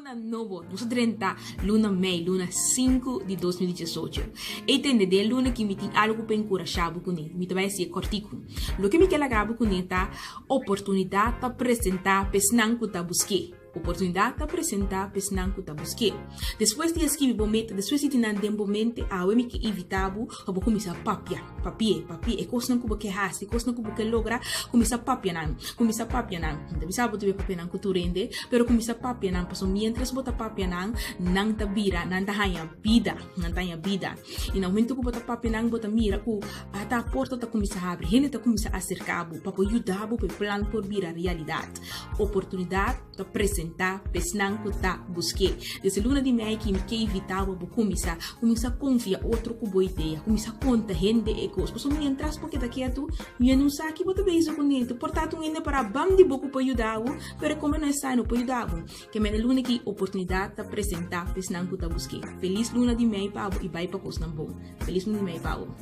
Luna novo, nos 30, luna Mei, luna 5 de 2018. Entende de luna que me tem algo para encorajar com ele, me vai ser cortico. Lo que me quer lagar com ele tá oportunidade para apresentar pesnan que tá busquei. Oportunidade para apresentar pesnan que tá busquei. Depois de escrever momento, depois de ter tempo mente, a eu me que evitável, eu vou começar papia, é coisa não que haste, coisa não que logra, começar papia não. Deve saber tu papia não que tu rende, pero começar papia não, passo mientras bota papia não tá vira, não tá hanha vida. E no momento que bota papia não, bota mira, que a porta tá começar a abrir, gente tá começar a acercar, para ajudar, para plano por virar realidade. Oportunidade para apresentar pesnan que tá busquei. Desde luna de mei que me que evitava para começar a confiar outro com boa ideia, começar a conta rende e coisas. Por isso, entras porque daqui a tu, me anunciar que você beijo com ele. Portanto, ainda para bam de boco para ajudar, pero como não está no para ajudar, que me luna que oportunidade de apresentar pesnan que tá busquei. Feliz luna de mei, Pablo, e vai para coisa bom. Feliz luna de mei, Pablo.